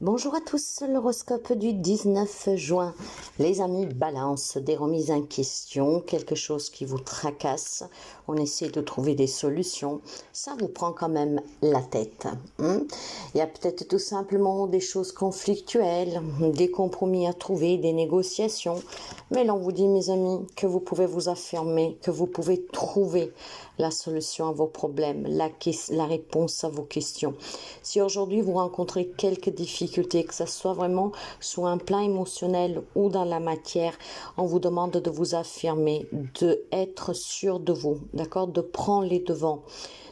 Bonjour à tous, l'horoscope du 19 juin. Les amis, balance, des remises en question, quelque chose qui vous tracasse. On essaie de trouver des solutions. Ça vous prend quand même la tête. Il y a peut-être tout simplement des choses conflictuelles, des compromis à trouver, des négociations. Mais là, on vous dit, mes amis, que vous pouvez vous affirmer, que vous pouvez trouver la solution à vos problèmes, la réponse à vos questions. Si aujourd'hui vous rencontrez quelques difficultés, que ce soit vraiment sur un plan émotionnel ou dans la matière, on vous demande de vous affirmer, d'être sûr de vous, d'accord, de prendre les devants,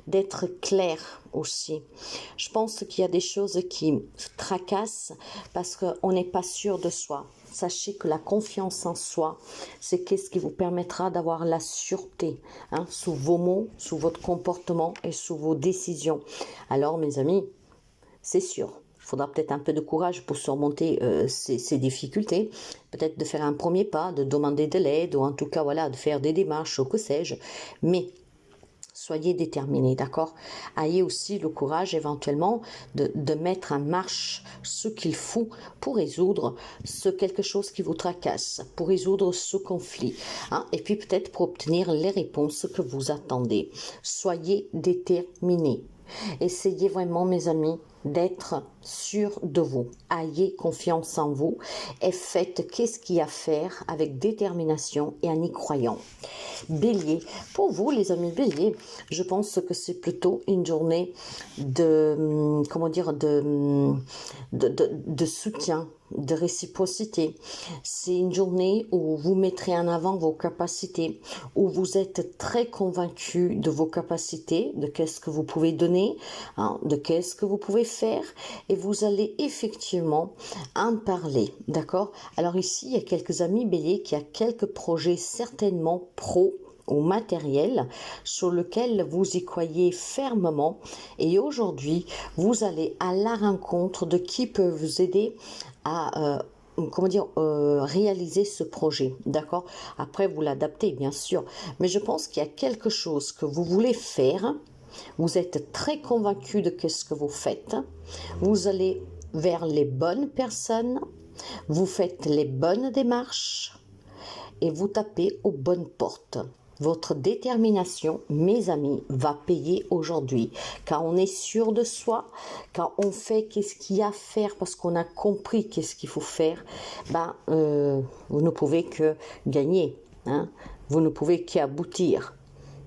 d'être clair aussi. Je pense qu'il y a des choses qui tracassent parce qu'on n'est pas sûr de soi. Sachez que la confiance en soi, c'est qu'est-ce qui vous permettra d'avoir la sûreté sous vos mots, sous votre comportement et sous vos décisions. Alors mes amis, c'est sûr, il faudra peut-être un peu de courage pour surmonter ces difficultés, peut-être de faire un premier pas, de demander de l'aide ou en tout cas voilà, de faire des démarches ou que sais-je, mais soyez déterminés, d'accord? Ayez aussi le courage éventuellement de mettre en marche ce qu'il faut pour résoudre quelque chose qui vous tracasse, pour résoudre ce conflit, et puis peut-être pour obtenir les réponses que vous attendez. Soyez déterminés. Essayez vraiment, mes amis, d'être sûr de vous. Ayez confiance en vous et faites qu'est-ce qu'il y a à faire avec détermination et en y croyant. Bélier, pour vous les amis Bélier, je pense que c'est plutôt une journée de soutien, de réciprocité. C'est une journée où vous mettrez en avant vos capacités, où vous êtes très convaincu de vos capacités, de qu'est-ce que vous pouvez donner, de qu'est-ce que vous pouvez faire, et vous allez effectivement en parler, d'accord? Alors ici, il y a quelques amis Bélier qui a quelques projets certainement pro ou matériel sur lequel vous y croyez fermement, et aujourd'hui vous allez à la rencontre de qui peut vous aider à réaliser ce projet, d'accord? Après vous l'adaptez bien sûr, mais je pense qu'il y a quelque chose que vous voulez faire, vous êtes très convaincu de ce que vous faites, vous allez vers les bonnes personnes, vous faites les bonnes démarches et vous tapez aux bonnes portes. Votre détermination, mes amis, va payer aujourd'hui. Quand on est sûr de soi, quand on fait qu'est-ce qu'il y a à faire parce qu'on a compris qu'est-ce qu'il faut faire, vous ne pouvez que gagner. Vous ne pouvez qu'aboutir.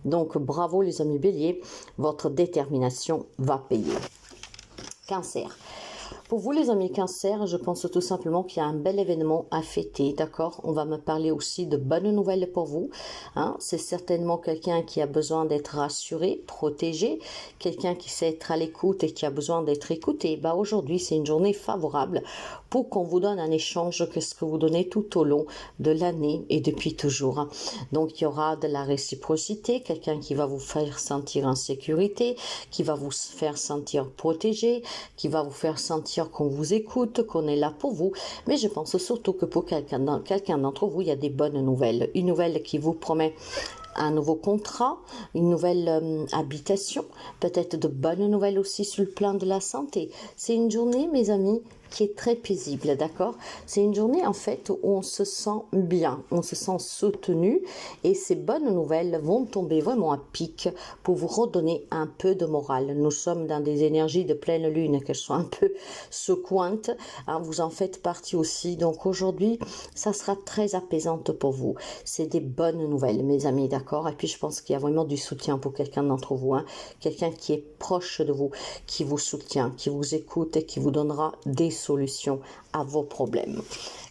Donc bravo les amis Bélier, votre détermination va payer. Cancer. Pour vous les amis Cancer, je pense tout simplement qu'il y a un bel événement à fêter, d'accord? On va me parler aussi de bonnes nouvelles pour vous. C'est certainement quelqu'un qui a besoin d'être rassuré, protégé, quelqu'un qui sait être à l'écoute et qui a besoin d'être écouté. Aujourd'hui, c'est une journée favorable pour qu'on vous donne un échange que ce que vous donnez tout au long de l'année et depuis toujours. Donc, il y aura de la réciprocité, quelqu'un qui va vous faire sentir en sécurité, qui va vous faire sentir protégé, qui va vous faire sentir qu'on vous écoute, qu'on est là pour vous. Mais je pense surtout que pour quelqu'un d'entre vous, il y a des bonnes nouvelles. Une nouvelle qui vous promet un nouveau contrat, une nouvelle habitation, peut-être de bonnes nouvelles aussi sur le plan de la santé. C'est une journée, mes amis, qui est très paisible, d'accord? C'est une journée en fait où on se sent bien, on se sent soutenu et ces bonnes nouvelles vont tomber vraiment à pic pour vous redonner un peu de morale. Nous sommes dans des énergies de pleine lune, qu'elles soient un peu secouantes, vous en faites partie aussi. Donc aujourd'hui, ça sera très apaisante pour vous. C'est des bonnes nouvelles, mes amis, d'accord? Et puis je pense qu'il y a vraiment du soutien pour quelqu'un d'entre vous, quelqu'un qui est proche de vous, qui vous soutient, qui vous écoute et qui vous donnera des solutions à vos problèmes.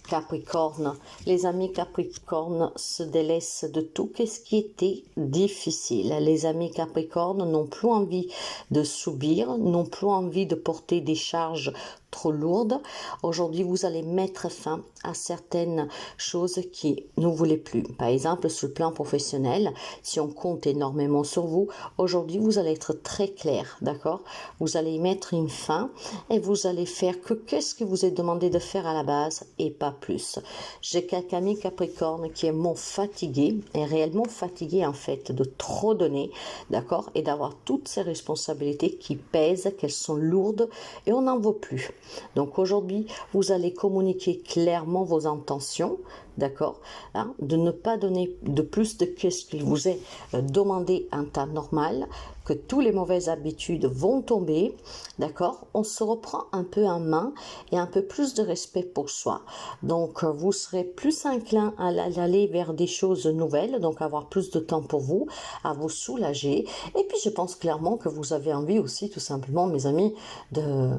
Capricorne, les amis Capricorne se délaissent de tout ce qui était difficile. Les amis Capricorne n'ont plus envie de subir, n'ont plus envie de porter des charges trop lourdes. Aujourd'hui, vous allez mettre fin à certaines choses qui ne voulaient plus. Par exemple, sur le plan professionnel, si on compte énormément sur vous, aujourd'hui, vous allez être très clair, d'accord? Vous allez y mettre une fin et vous allez faire que qu'est-ce que vous est demandé de faire à la base et pas plus. J'ai quelques amis Capricorne qui est fatigué, est réellement fatigué en fait de trop donner, d'accord, et d'avoir toutes ces responsabilités qui pèsent, qu'elles sont lourdes et on n'en veut plus. Donc aujourd'hui, vous allez communiquer clairement vos intentions, d'accord, hein, de ne pas donner de plus de ce qu'il vous est demandé en temps normal, que toutes les mauvaises habitudes vont tomber, d'accord, on se reprend un peu en main et un peu plus de respect pour soi. Donc vous serez plus inclin à aller vers des choses nouvelles, donc avoir plus de temps pour vous, à vous soulager. Et puis je pense clairement que vous avez envie aussi tout simplement, mes amis, de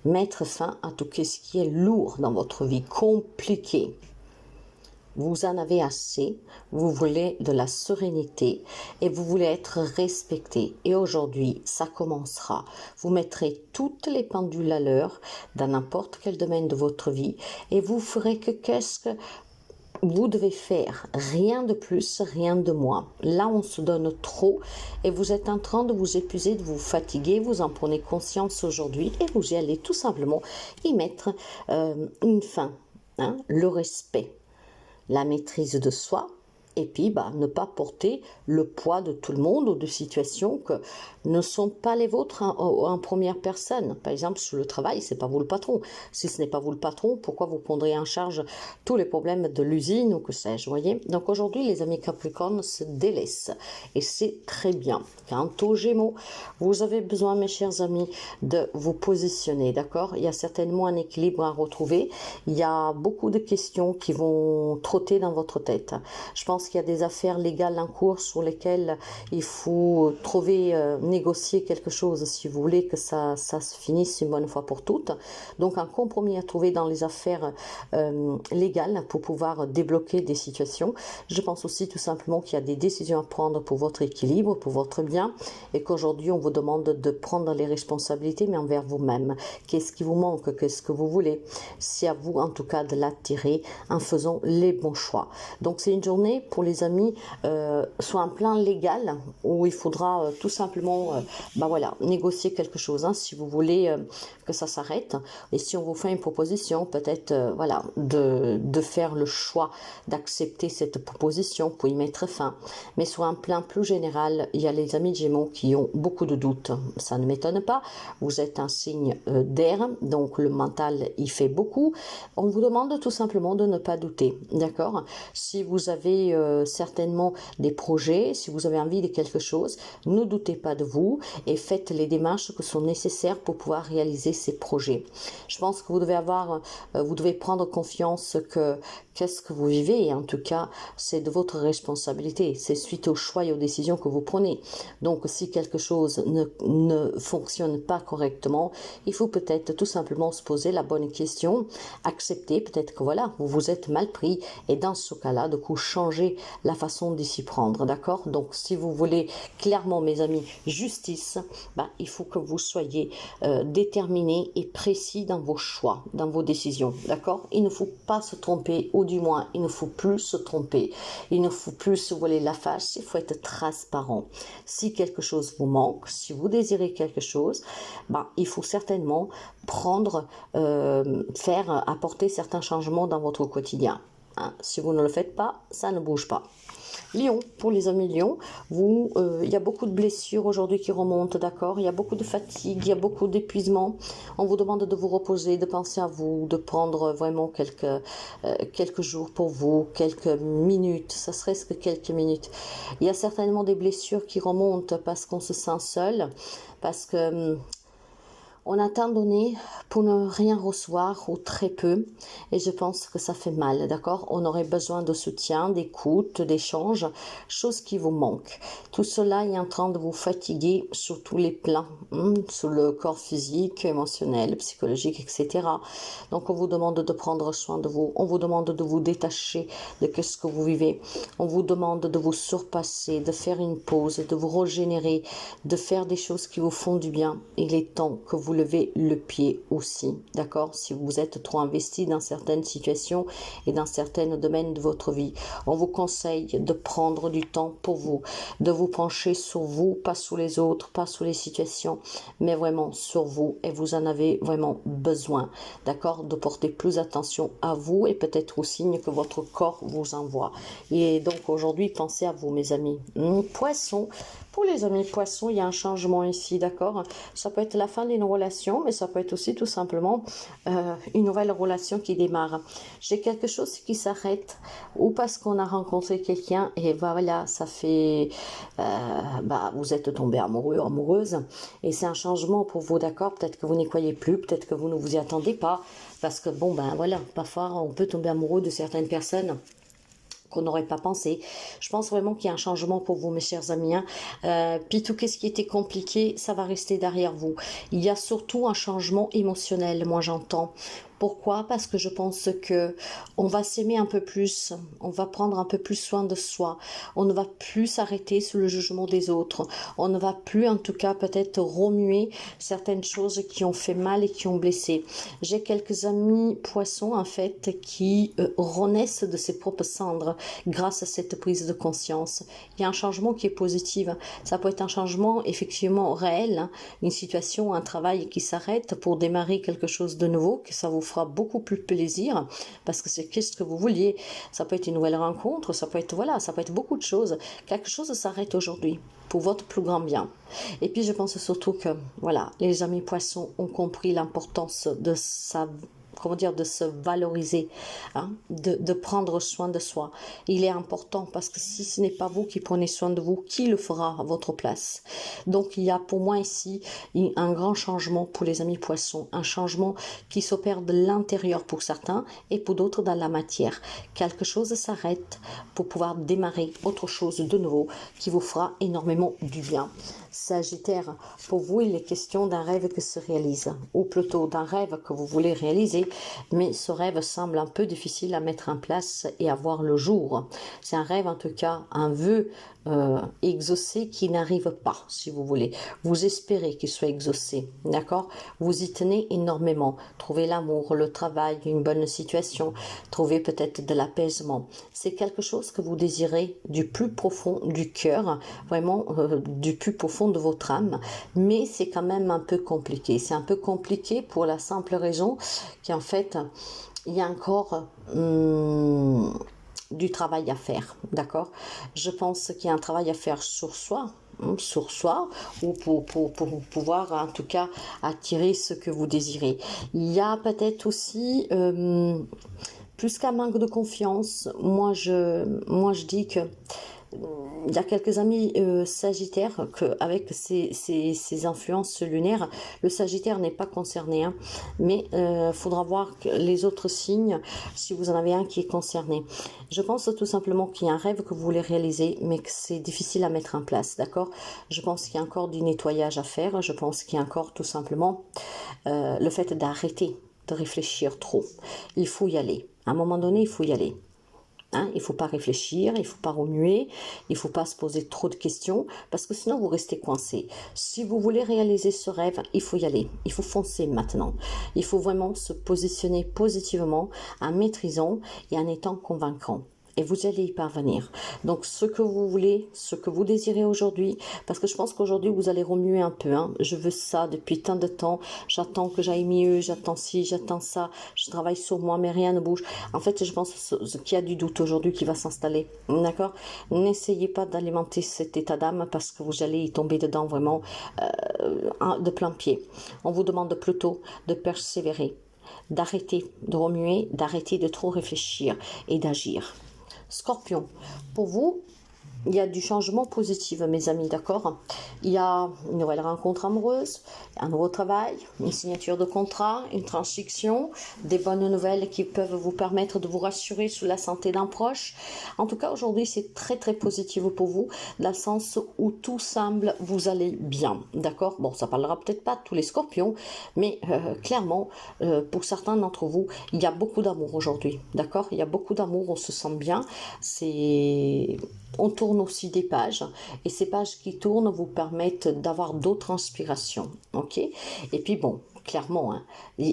mettre fin à tout ce qui est lourd dans votre vie, compliqué. Vous en avez assez, vous voulez de la sérénité et vous voulez être respecté. Et aujourd'hui, ça commencera. Vous mettrez toutes les pendules à l'heure dans n'importe quel domaine de votre vie et vous ferez que qu'est-ce que vous devez faire. Rien de plus, rien de moins. Là, on se donne trop et vous êtes en train de vous épuiser, de vous fatiguer. Vous en prenez conscience aujourd'hui et vous y allez tout simplement y mettre une fin. Hein, le respect, la maîtrise de soi, et puis ne pas porter le poids de tout le monde ou de situations que ne sont pas les vôtres en première personne. Par exemple, sur le travail, c'est pas vous le patron. Si ce n'est pas vous le patron, pourquoi vous prendrez en charge tous les problèmes de l'usine ou que sais-je, voyez? Donc aujourd'hui, les amis Capricorne se délaissent et c'est très bien. Quant aux Gémeaux, vous avez besoin, mes chers amis, de vous positionner, d'accord? Il y a certainement un équilibre à retrouver. Il y a beaucoup de questions qui vont trotter dans votre tête. Je pense qu'il y a des affaires légales en cours sur lesquelles il faut trouver, négocier quelque chose si vous voulez que ça se finisse une bonne fois pour toutes. Donc un compromis à trouver dans les affaires légales pour pouvoir débloquer des situations. Je pense aussi tout simplement qu'il y a des décisions à prendre pour votre équilibre, pour votre bien et qu'aujourd'hui on vous demande de prendre les responsabilités mais envers vous-même. Qu'est-ce qui vous manque? Qu'est-ce que vous voulez? C'est à vous en tout cas de l'attirer en faisant les bons choix. Donc c'est une journée pour les amis sur un plan légal où il faudra tout simplement négocier quelque chose hein, si vous voulez que ça s'arrête et si on vous fait une proposition peut-être de faire le choix d'accepter cette proposition pour y mettre fin. Mais sur un plan plus général, il y a les amis Gémeaux qui ont beaucoup de doutes, ça ne m'étonne pas, vous êtes un signe d'air, donc le mental y fait beaucoup. On vous demande tout simplement de ne pas douter, d'accord? Si vous avez certainement des projets, si vous avez envie de quelque chose, ne doutez pas de vous et faites les démarches qui sont nécessaires pour pouvoir réaliser ces projets. Je pense que vous devez prendre confiance que qu'est-ce que vous vivez et en tout cas c'est de votre responsabilité, c'est suite aux choix et aux décisions que vous prenez. Donc si quelque chose ne fonctionne pas correctement, il faut peut-être tout simplement se poser la bonne question, accepter peut-être que vous vous êtes mal pris et dans ce cas-là, de coup changer la façon de s'y prendre, d'accord? Donc si vous voulez clairement, mes amis, justice, il faut que vous soyez déterminés et précis dans vos choix, dans vos décisions, d'accord? Il ne faut pas se tromper, ou du moins, il ne faut plus se tromper, il ne faut plus se voiler la face, il faut être transparent. Si quelque chose vous manque, si vous désirez quelque chose, il faut certainement apporter certains changements dans votre quotidien. Hein, si vous ne le faites pas, ça ne bouge pas. Lion, pour les amis Lion, il y a beaucoup de blessures aujourd'hui qui remontent, d'accord? Il y a beaucoup de fatigue, il y a beaucoup d'épuisement. On vous demande de vous reposer, de penser à vous, de prendre vraiment quelques jours pour vous, quelques minutes, ça serait que quelques minutes. Il y a certainement des blessures qui remontent parce qu'on se sent seul, parce que on a tant donné pour ne rien recevoir ou très peu et je pense que ça fait mal, d'accord? On aurait besoin de soutien, d'écoute, d'échange, chose qui vous manque. Tout cela est en train de vous fatiguer sur tous les plans, sur le corps physique, émotionnel, psychologique, etc. Donc on vous demande de prendre soin de vous, on vous demande de vous détacher de ce que vous vivez, on vous demande de vous surpasser, de faire une pause, de vous régénérer, de faire des choses qui vous font du bien. Il est temps que vous levez le pied aussi, d'accord? Si vous êtes trop investi dans certaines situations et dans certains domaines de votre vie, on vous conseille de prendre du temps pour vous, de vous pencher sur vous, pas sur les autres, pas sur les situations, mais vraiment sur vous, et vous en avez vraiment besoin, d'accord? De porter plus attention à vous et peut-être aux signes que votre corps vous envoie. Et donc aujourd'hui, pensez à vous, mes amis. Poisson. Pour les amis poissons, il y a un changement ici, d'accord? Ça peut être la fin d'une relation, mais ça peut être aussi tout simplement une nouvelle relation qui démarre. J'ai quelque chose qui s'arrête, ou parce qu'on a rencontré quelqu'un et voilà, ça fait... vous êtes tombé amoureux, amoureuse, et c'est un changement pour vous, d'accord? Peut-être que vous n'y croyez plus, peut-être que vous ne vous y attendez pas, parce que bon, voilà, parfois on peut tomber amoureux de certaines personnes qu'on n'aurait pas pensé. Je pense vraiment qu'il y a un changement pour vous, mes chers amis. Puis tout ce qui était compliqué, ça va rester derrière vous. Il y a surtout un changement émotionnel, moi j'entends. Pourquoi? Parce que je pense que on va s'aimer un peu plus, on va prendre un peu plus soin de soi, on ne va plus s'arrêter sous le jugement des autres, on ne va plus en tout cas peut-être remuer certaines choses qui ont fait mal et qui ont blessé. J'ai quelques amis poissons en fait qui renaissent de ses propres cendres grâce à cette prise de conscience. Il y a un changement qui est positif, ça peut être un changement effectivement réel, une situation, un travail qui s'arrête pour démarrer quelque chose de nouveau, que ça vous fera beaucoup plus plaisir parce que c'est qu'est-ce que vous vouliez. Ça peut être une nouvelle rencontre, ça peut être voilà, ça peut être beaucoup de choses. Quelque chose s'arrête aujourd'hui pour votre plus grand bien. Et puis je pense surtout que voilà, les amis poissons ont compris l'importance de sa de se valoriser, de prendre soin de soi. Il est important parce que si ce n'est pas vous qui prenez soin de vous, qui le fera à votre place? Donc il y a pour moi ici un grand changement pour les amis poissons, un changement qui s'opère de l'intérieur pour certains et pour d'autres dans la matière. Quelque chose s'arrête pour pouvoir démarrer autre chose de nouveau qui vous fera énormément du bien. Sagittaire, pour vous, il est question d'un rêve qui se réalise, ou plutôt d'un rêve que vous voulez réaliser, mais ce rêve semble un peu difficile à mettre en place et à voir le jour. C'est un rêve, en tout cas, un vœu exaucé qui n'arrive pas, si vous voulez. Vous espérez qu'il soit exaucé, d'accord? Vous y tenez énormément. Trouvez l'amour, le travail, une bonne situation, trouvez peut-être de l'apaisement. C'est quelque chose que vous désirez du plus profond du cœur, vraiment du plus profond de votre âme, mais c'est quand même un peu compliqué. C'est un peu compliqué pour la simple raison qu'en fait, il y a encore du travail à faire, d'accord? Je pense qu'il y a un travail à faire sur soi, ou pour pouvoir en tout cas attirer ce que vous désirez. Il y a peut-être aussi plus qu'un manque de confiance, moi je dis que il y a quelques amis sagittaires avec ces influences lunaires, le sagittaire n'est pas concerné, mais faudra voir les autres signes si vous en avez un qui est concerné. Je pense tout simplement qu'il y a un rêve que vous voulez réaliser, mais que c'est difficile à mettre en place, d'accord? Je pense qu'il y a encore du nettoyage à faire, je pense qu'il y a encore tout simplement le fait d'arrêter de réfléchir trop. Il faut y aller. À un moment donné, il faut y aller. Il ne faut pas réfléchir, il ne faut pas remuer, il ne faut pas se poser trop de questions parce que sinon vous restez coincé. Si vous voulez réaliser ce rêve, il faut y aller, il faut foncer maintenant. Il faut vraiment se positionner positivement en maîtrisant et en étant convaincant. Et vous allez y parvenir. Donc ce que vous voulez, ce que vous désirez aujourd'hui, parce que je pense qu'aujourd'hui vous allez remuer un peu. Je veux ça depuis tant de temps, j'attends que j'aille mieux, j'attends ci, j'attends ça, je travaille sur moi mais rien ne bouge. En fait je pense qu'il y a du doute aujourd'hui qui va s'installer. D'accord? N'essayez pas d'alimenter cet état d'âme parce que vous allez y tomber dedans vraiment de plein pied. On vous demande plutôt de persévérer, d'arrêter de remuer, d'arrêter de trop réfléchir et d'agir. Scorpion, pour vous, il y a du changement positif, mes amis, d'accord? Il y a une nouvelle rencontre amoureuse, un nouveau travail, une signature de contrat, une transaction, des bonnes nouvelles qui peuvent vous permettre de vous rassurer sur la santé d'un proche. En tout cas, aujourd'hui, c'est très très positif pour vous, dans le sens où tout semble vous aller bien, d'accord? Bon, ça parlera peut-être pas de tous les scorpions, mais clairement, pour certains d'entre vous, il y a beaucoup d'amour aujourd'hui, d'accord? Il y a beaucoup d'amour, on se sent bien, on tourne aussi des pages et ces pages qui tournent vous permettent d'avoir d'autres inspirations, ok? Et puis bon, clairement, hein,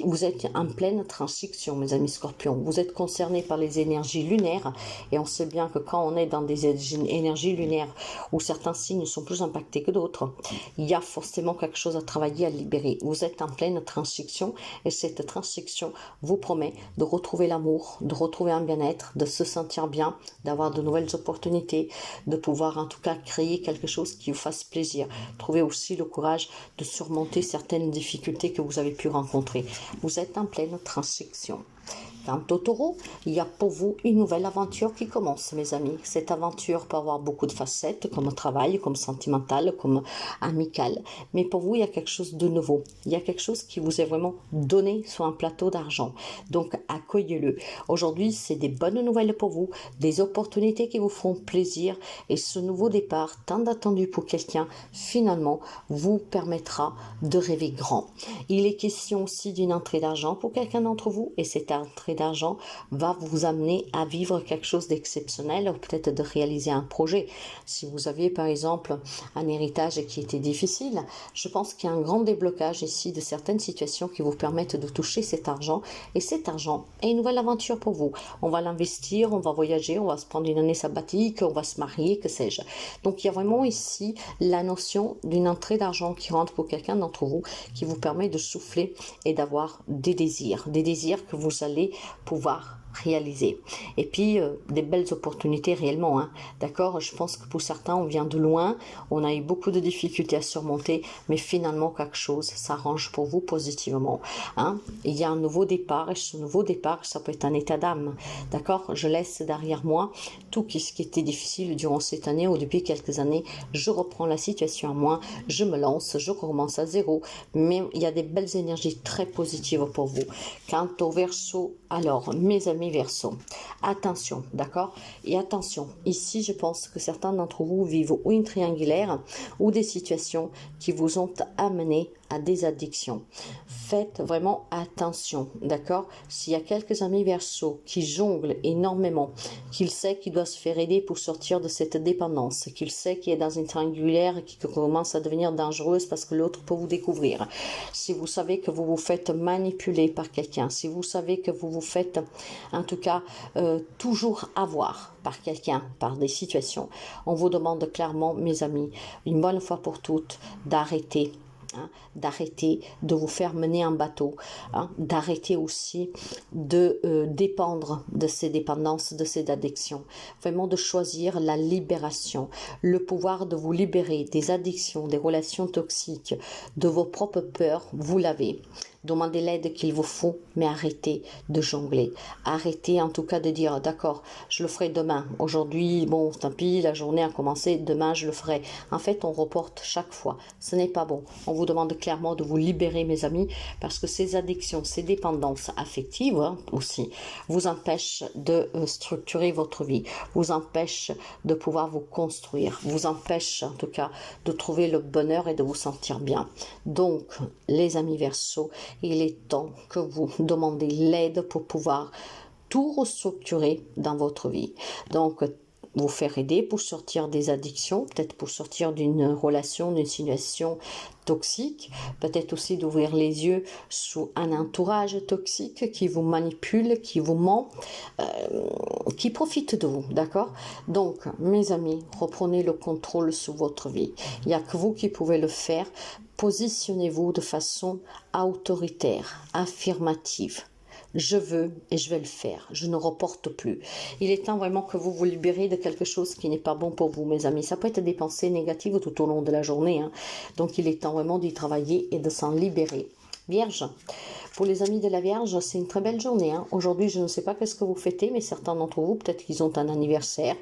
vous êtes en pleine transition, mes amis scorpions. Vous êtes concernés par les énergies lunaires et on sait bien que quand on est dans des énergies lunaires où certains signes sont plus impactés que d'autres, il y a forcément quelque chose à travailler, à libérer. Vous êtes en pleine transition et cette transition vous promet de retrouver l'amour, de retrouver un bien-être, de se sentir bien, d'avoir de nouvelles opportunités, de pouvoir en tout cas créer quelque chose qui vous fasse plaisir. Trouvez aussi le courage de surmonter certaines difficultés que vous avez pu rencontrer. Vous êtes en pleine transition. Quant au taureau, il y a pour vous une nouvelle aventure qui commence, mes amis. Cette aventure peut avoir beaucoup de facettes, comme travail, comme sentimental, comme amical. Mais pour vous, il y a quelque chose de nouveau. Il y a quelque chose qui vous est vraiment donné sur un plateau d'argent. Donc, accueillez-le. Aujourd'hui, c'est des bonnes nouvelles pour vous, des opportunités qui vous feront plaisir. Et ce nouveau départ, tant attendu pour quelqu'un, finalement, vous permettra de rêver grand. Il est question aussi d'une entrée d'argent pour quelqu'un d'entre vous. Et cette entrée d'argent va vous amener à vivre quelque chose d'exceptionnel ou peut-être de réaliser un projet. Si vous aviez par exemple un héritage qui était difficile, je pense qu'il y a un grand déblocage ici de certaines situations qui vous permettent de toucher cet argent et cet argent est une nouvelle aventure pour vous. On va l'investir, on va voyager, on va se prendre une année sabbatique, on va se marier, que sais-je. Donc il y a vraiment ici la notion d'une entrée d'argent qui rentre pour quelqu'un d'entre vous qui vous permet de souffler et d'avoir des désirs que vous allez pouvoir réaliser. Et puis, des belles opportunités réellement, hein. D'accord? Je pense que pour certains, on vient de loin, on a eu beaucoup de difficultés à surmonter, mais finalement, quelque chose s'arrange pour vous positivement, hein. Il y a un nouveau départ, et ce nouveau départ, ça peut être un état d'âme. D'accord? Je laisse derrière moi tout ce qui était difficile durant cette année ou depuis quelques années. Je reprends la situation à moi, je me lance, je recommence à zéro, mais il y a des belles énergies très positives pour vous. Quant au Verseau, alors, mes amis Verseau, attention, d'accord? Et attention, ici, je pense que certains d'entre vous vivent ou une triangulaire ou des situations qui vous ont amené à des addictions. Faites vraiment attention, d'accord? S'il y a quelques amis Verseau qui jonglent énormément, qu'il sait qu'il doit se faire aider pour sortir de cette dépendance, qu'il sait qu'il est dans une triangulaire qui commence à devenir dangereuse parce que l'autre peut vous découvrir. Si vous savez que vous vous faites manipuler par quelqu'un, si vous savez que vous vous faites en tout cas toujours avoir par quelqu'un, par des situations, on vous demande clairement, mes amis, une bonne fois pour toutes, d'arrêter. Hein, d'arrêter de vous faire mener en bateau, hein, d'arrêter aussi de dépendre de ces dépendances, de ces addictions, vraiment de choisir la libération, le pouvoir de vous libérer des addictions, des relations toxiques, de vos propres peurs, vous l'avez. Demandez l'aide qu'il vous faut, mais arrêtez de jongler. Arrêtez en tout cas de dire, d'accord, je le ferai demain. Aujourd'hui, bon, tant pis, la journée a commencé, demain je le ferai. En fait, on reporte chaque fois. Ce n'est pas bon. On vous demande clairement de vous libérer, mes amis, parce que ces addictions, ces dépendances affectives aussi, vous empêchent de structurer votre vie, vous empêchent de pouvoir vous construire, vous empêchent en tout cas de trouver le bonheur et de vous sentir bien. Donc, les amis Verseau, il est temps que vous demandez l'aide pour pouvoir tout restructurer dans votre vie. Donc, vous faire aider pour sortir des addictions, peut-être pour sortir d'une relation, d'une situation toxique, peut-être aussi d'ouvrir les yeux sous un entourage toxique qui vous manipule, qui vous ment, qui profite de vous, d'accord? Donc, mes amis, reprenez le contrôle sur votre vie. Il n'y a que vous qui pouvez le faire. Positionnez-vous de façon autoritaire, affirmative. Je veux et je vais le faire. Je ne reporte plus. Il est temps vraiment que vous vous libérez de quelque chose qui n'est pas bon pour vous, mes amis. Ça peut être des pensées négatives tout au long de la journée, hein. Donc, il est temps vraiment d'y travailler et de s'en libérer. Vierge. Pour les amis de la Vierge, c'est une très belle journée, hein. Aujourd'hui, je ne sais pas qu'est-ce que vous fêtez, mais certains d'entre vous, peut-être qu'ils ont un anniversaire,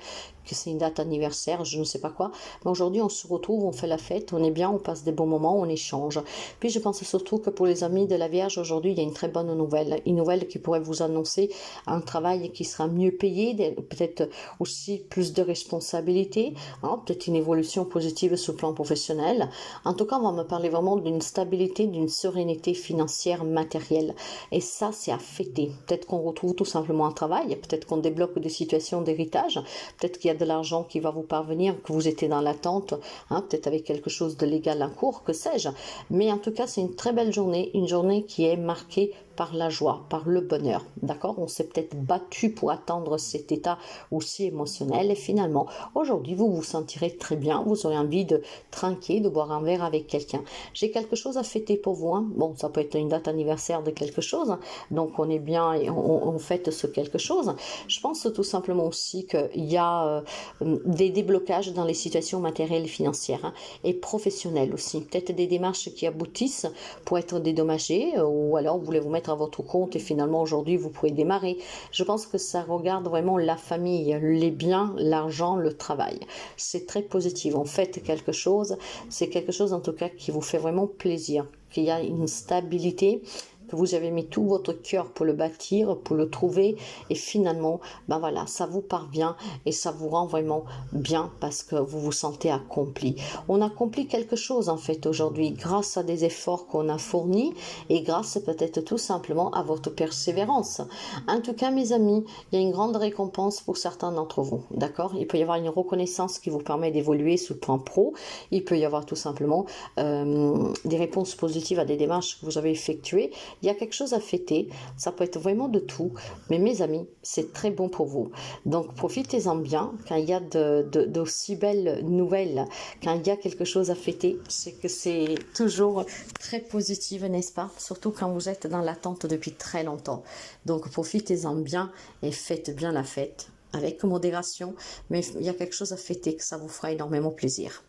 que c'est une date anniversaire, je ne sais pas quoi. Mais aujourd'hui, on se retrouve, on fait la fête, on est bien, on passe des bons moments, on échange. Puis, je pense surtout que pour les amis de la Vierge, aujourd'hui, il y a une très bonne nouvelle. Une nouvelle qui pourrait vous annoncer un travail qui sera mieux payé, peut-être aussi plus de responsabilités, hein, peut-être une évolution positive sur le plan professionnel. En tout cas, on va me parler vraiment d'une stabilité, d'une sérénité financière, matérielle. matériel. Et ça, c'est à fêter. Peut-être qu'on retrouve tout simplement un travail, peut-être qu'on débloque des situations d'héritage, peut-être qu'il y a de l'argent qui va vous parvenir, que vous étiez dans l'attente, hein, peut-être avec quelque chose de légal en cours, que sais-je. Mais en tout cas, c'est une très belle journée, une journée qui est marquée par la joie, par le bonheur, d'accord? On s'est peut-être battu pour atteindre cet état aussi émotionnel et finalement, aujourd'hui, vous vous sentirez très bien, vous aurez envie de trinquer, de boire un verre avec quelqu'un. J'ai quelque chose à fêter pour vous, hein. Bon, ça peut être une date anniversaire de quelque chose, hein. Donc on est bien et on fête ce quelque chose. Je pense tout simplement aussi qu'il y a des déblocages dans les situations matérielles et financières, hein, et professionnelles aussi. Peut-être des démarches qui aboutissent pour être dédommagées ou alors vous voulez vous mettre à votre compte et finalement aujourd'hui vous pouvez démarrer. Je pense que ça regarde vraiment la famille, les biens, l'argent, le travail. C'est très positif. En fait, quelque chose, c'est quelque chose en tout cas qui vous fait vraiment plaisir, qu'il y a une stabilité, que vous avez mis tout votre cœur pour le bâtir, pour le trouver et finalement, ben voilà, ça vous parvient et ça vous rend vraiment bien parce que vous vous sentez accompli. On accomplit quelque chose en fait aujourd'hui grâce à des efforts qu'on a fournis et grâce peut-être tout simplement à votre persévérance. En tout cas, mes amis, il y a une grande récompense pour certains d'entre vous, d'accord? Il peut y avoir une reconnaissance qui vous permet d'évoluer sous le plan pro. Il peut y avoir tout simplement des réponses positives à des démarches que vous avez effectuées. Il y a quelque chose à fêter, ça peut être vraiment de tout, mais mes amis, c'est très bon pour vous. Donc profitez-en bien, quand il y a d'aussi belles nouvelles, quand il y a quelque chose à fêter, c'est que c'est toujours très positif, n'est-ce pas? Surtout quand vous êtes dans l'attente depuis très longtemps. Donc profitez-en bien et faites bien la fête, avec modération, mais il y a quelque chose à fêter que ça vous fera énormément plaisir.